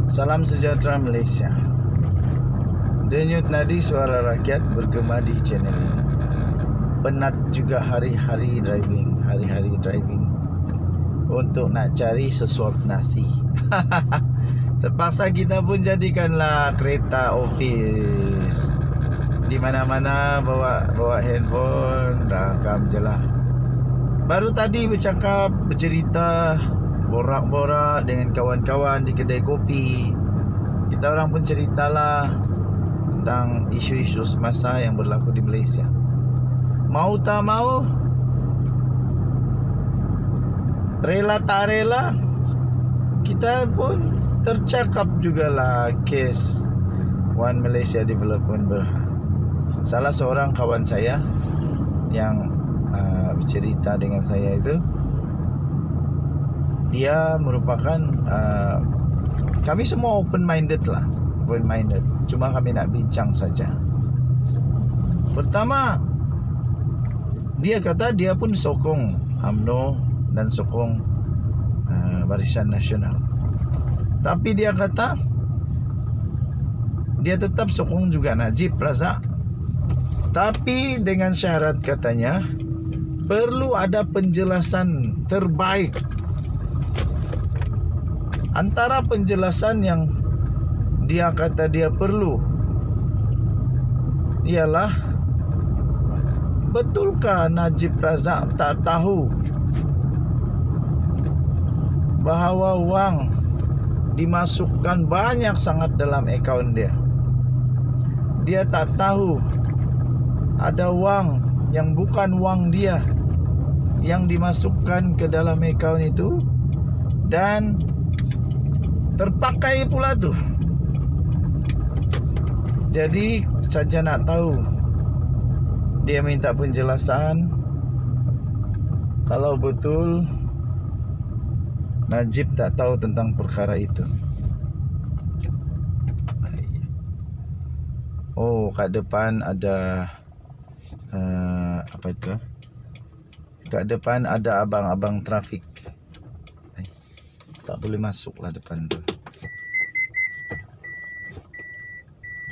Salam sejahtera Malaysia. Denyut nadi suara rakyat bergema di channel ini. Penat juga hari-hari driving untuk nak cari sesuap nasi. Terpaksa kita pun jadikanlah kereta office. Di mana-mana bawa handphone, rakam je lah. Baru tadi bercerita, borak-borak dengan kawan-kawan di kedai kopi. Kita orang pun ceritalah tentang isu-isu semasa yang berlaku di Malaysia. Mau tak mau, rela tak rela, kita pun tercakap jugalah kes One Malaysia Development Berhad. Salah seorang kawan saya yang bercerita dengan saya itu, dia merupakan kami semua open minded, cuma kami nak bincang saja. Pertama, dia kata dia pun sokong UMNO dan sokong Barisan Nasional, tapi dia kata dia tetap sokong juga Najib Razak, tapi dengan syarat katanya perlu ada penjelasan terbaik. Antara penjelasan yang dia kata dia perlu ialah, betulkah Najib Razak tak tahu bahawa wang dimasukkan banyak sangat dalam akaun dia? Dia tak tahu ada wang yang bukan wang dia yang dimasukkan ke dalam akaun itu dan terpakai pula tu. Jadi saja nak tahu, dia minta penjelasan kalau betul Najib tak tahu tentang perkara itu. Oh, kat depan ada apa itu? Kat depan ada abang-abang trafik. Tak boleh masuklah depan tu.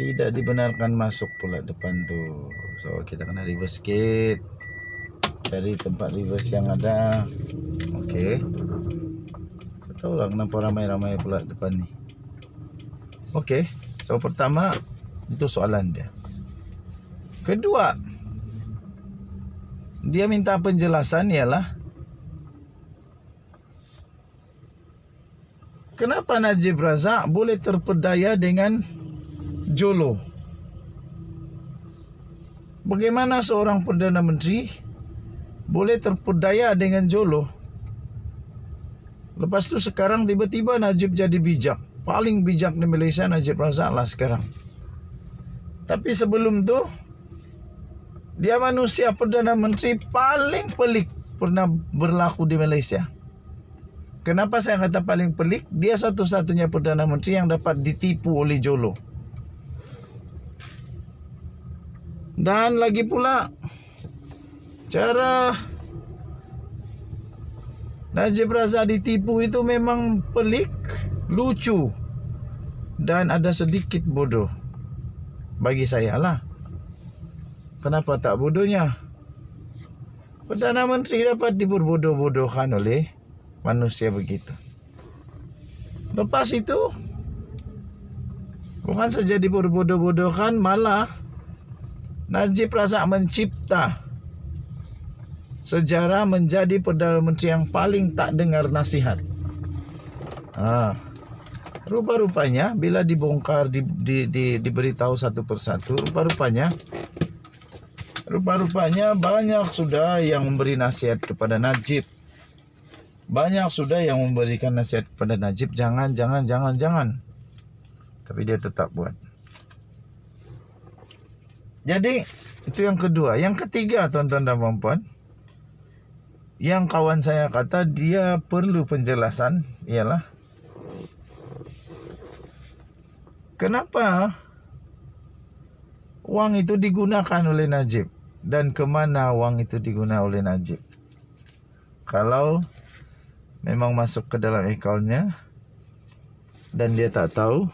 Tidak dibenarkan masuk pula depan tu. So kita kena reverse sikit, cari tempat reverse yang ada. Okey. Tak tahulah kenapa ramai-ramai pula depan ni. Okey. So pertama, itu soalan dia. Kedua, dia minta penjelasan ialah, kenapa Najib Razak boleh terpedaya dengan Jolo? Bagaimana seorang Perdana Menteri boleh terpedaya dengan Jolo? Lepas tu sekarang tiba-tiba Najib jadi bijak. Paling bijak di Malaysia Najib Razak lah sekarang. Tapi sebelum tu, dia manusia Perdana Menteri paling pelik pernah berlaku di Malaysia. Kenapa saya kata paling pelik? Dia satu-satunya Perdana Menteri yang dapat ditipu oleh Jolo. Dan lagi pula, cara Najib Razak ditipu itu memang pelik, lucu, dan ada sedikit bodoh. Bagi saya lah. Kenapa tak bodohnya? Perdana Menteri dapat diperbodoh-bodohkan oleh manusia begitu. Lepas itu, bukan saja diperbodoh-bodohkan, malah Najib Razak mencipta sejarah menjadi Perdana Menteri yang paling tak dengar nasihat. Rupa-rupanya bila dibongkar, diberitahu satu persatu, Rupanya banyak sudah yang memberi nasihat kepada Najib. Banyak sudah yang memberikan nasihat kepada Najib, jangan. Tapi dia tetap buat. Jadi itu yang kedua. Yang ketiga, tuan-tuan dan puan-puan, yang kawan saya kata dia perlu penjelasan ialah, kenapa wang itu digunakan oleh Najib dan kemana wang itu digunakan oleh Najib? Kalau memang masuk ke dalam akaunnya, dan dia tak tahu,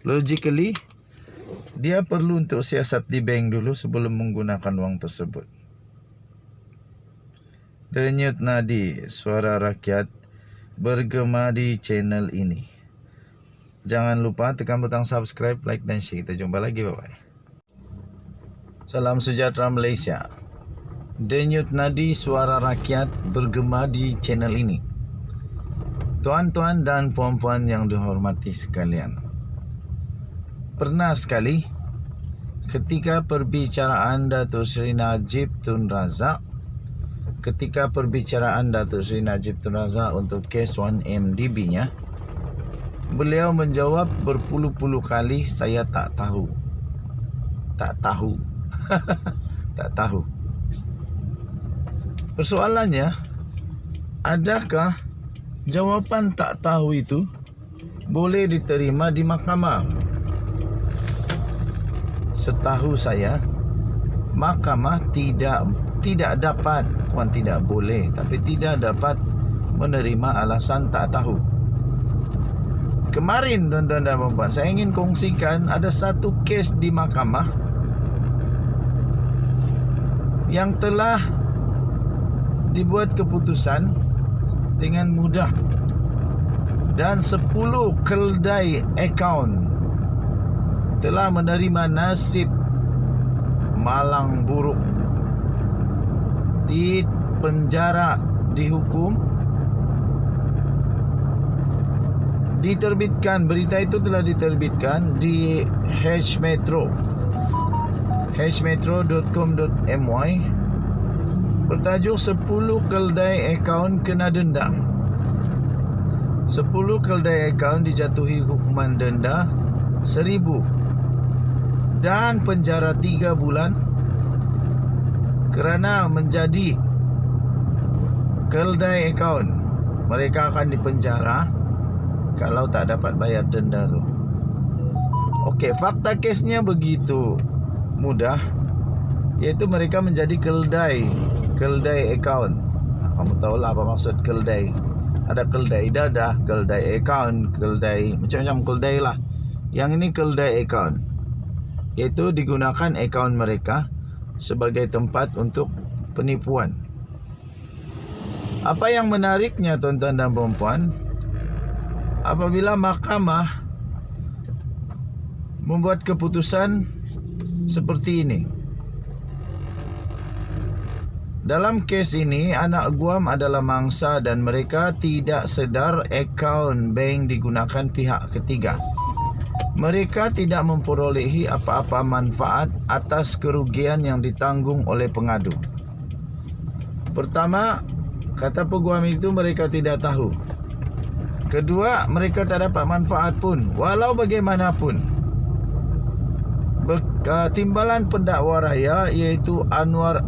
logically dia perlu untuk siasat di bank dulu sebelum menggunakan wang tersebut. Denyut nadi suara rakyat bergema di channel ini. Jangan lupa tekan butang subscribe, like dan share. Kita jumpa lagi, bye-bye. Salam sejahtera Malaysia. Denyut nadi suara rakyat bergema di channel ini. Tuan-tuan dan puan-puan yang dihormati sekalian, pernah sekali ketika perbicaraan Datuk Seri Najib Tun Razak untuk kes 1MDB-nya, beliau menjawab berpuluh-puluh kali, saya tak tahu. Tak tahu. Tak tahu. Persoalannya, adakah jawapan tak tahu itu boleh diterima di mahkamah? Setahu saya, mahkamah tidak dapat, bukan tidak boleh, tapi tidak dapat menerima alasan tak tahu. Kemarin, tuan-tuan dan puan-puan, saya ingin kongsikan ada satu kes di mahkamah yang telah dibuat keputusan dengan mudah, dan 10 keldai akaun telah menerima nasib malang buruk, di penjara, dihukum, diterbitkan. Berita itu telah diterbitkan di hmetro.com.my bertajuk 10 keldai akaun kena denda. 10 keldai akaun dijatuhi hukuman denda 1,000 dan penjara 3 bulan kerana menjadi keldai akaun. Mereka akan dipenjara kalau tak dapat bayar denda tu. Okey, fakta kesnya begitu mudah, iaitu mereka menjadi keldai akaun. Kamu tahulah apa maksud keldai. Ada keldai dadah, keldai akaun, keldai macam-macam keldai lah. Yang ini keldai akaun, iaitu digunakan akaun mereka sebagai tempat untuk penipuan. Apa yang menariknya, tuan-tuan dan puan-puan, apabila mahkamah membuat keputusan seperti ini. Dalam kes ini, anak guam adalah mangsa dan mereka tidak sedar akaun bank digunakan pihak ketiga. Mereka tidak memperolehi apa-apa manfaat atas kerugian yang ditanggung oleh pengadu. Pertama, kata peguam itu mereka tidak tahu. Kedua, mereka tak dapat manfaat pun, walau bagaimanapun. Timbalan pendakwa raya iaitu Anwar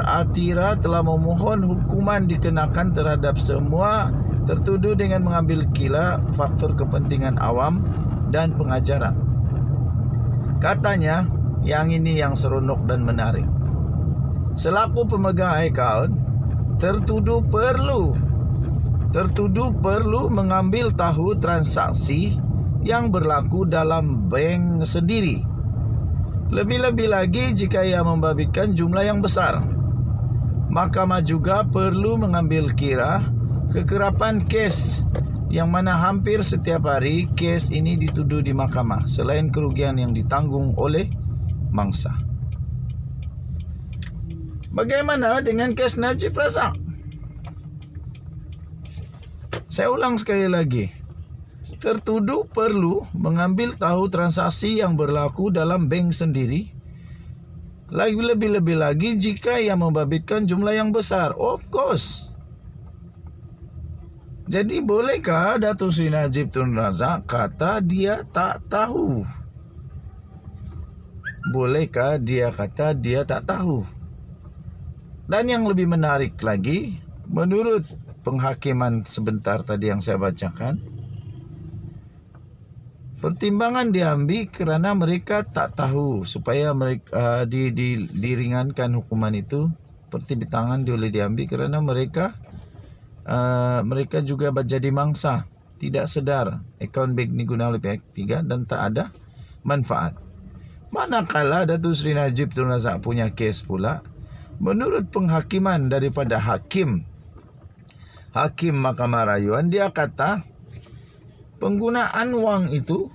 Atira telah memohon hukuman dikenakan terhadap semua tertuduh dengan mengambil kira faktor kepentingan awam dan pengajaran. Katanya, yang ini yang seronok dan menarik. Selaku pemegang akaun, tertuduh perlu mengambil tahu transaksi yang berlaku dalam bank sendiri. Lebih-lebih lagi jika ia membabitkan jumlah yang besar. Mahkamah juga perlu mengambil kira kekerapan kes, yang mana hampir setiap hari kes ini dituduh di mahkamah, selain kerugian yang ditanggung oleh mangsa. Bagaimana dengan kes Najib Razak? Saya ulang sekali lagi. Tertuduh perlu mengambil tahu transaksi yang berlaku dalam bank sendiri. Lebih-lebih lagi jika ia membabitkan jumlah yang besar. Of course. Jadi bolehkah Datuk Seri Najib Tun Razak kata dia tak tahu? Bolehkah dia kata dia tak tahu? Dan yang lebih menarik lagi, menurut penghakiman sebentar tadi yang saya bacakan, pertimbangan diambil kerana mereka tak tahu, supaya mereka diringankan hukuman itu. Pertimbangan boleh diambil kerana mereka juga jadi mangsa. tidak sedar akaun bank digunakan oleh pihak ketiga dan tak ada manfaat. Manakala Datuk Seri Najib Tun Razak punya kes pula, menurut penghakiman daripada Hakim Mahkamah Rayuan, dia kata penggunaan wang itu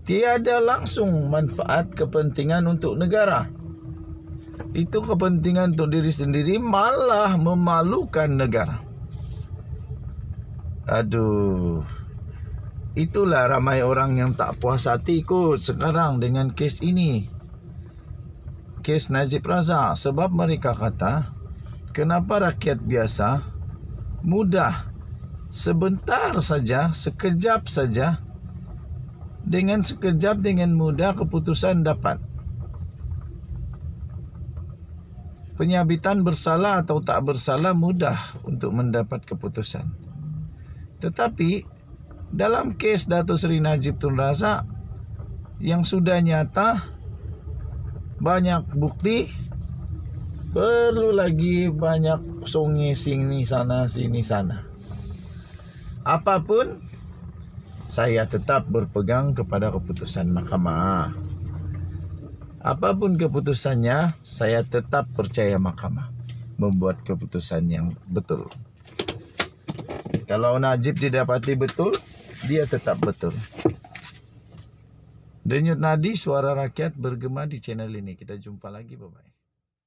tiada langsung manfaat kepentingan untuk negara. Itu kepentingan untuk diri sendiri, malah memalukan negara. Aduh, itulah ramai orang yang tak puas hati kot sekarang dengan kes ini, kes Najib Razak. Sebab mereka kata, kenapa rakyat biasa mudah, sebentar saja, sekejap saja, dengan sekejap, dengan mudah keputusan dapat. Penyabitan bersalah atau tak bersalah mudah untuk mendapat keputusan. Tetapi dalam kes Datuk Seri Najib Tun Razak yang sudah nyata, banyak bukti, perlu lagi banyak songe sini sana. Apapun, saya tetap berpegang kepada keputusan mahkamah. Apapun keputusannya, saya tetap percaya mahkamah membuat keputusan yang betul. Kalau Najib didapati betul, dia tetap betul. Denyut nadi suara rakyat bergema di channel ini. Kita jumpa lagi, bye-bye.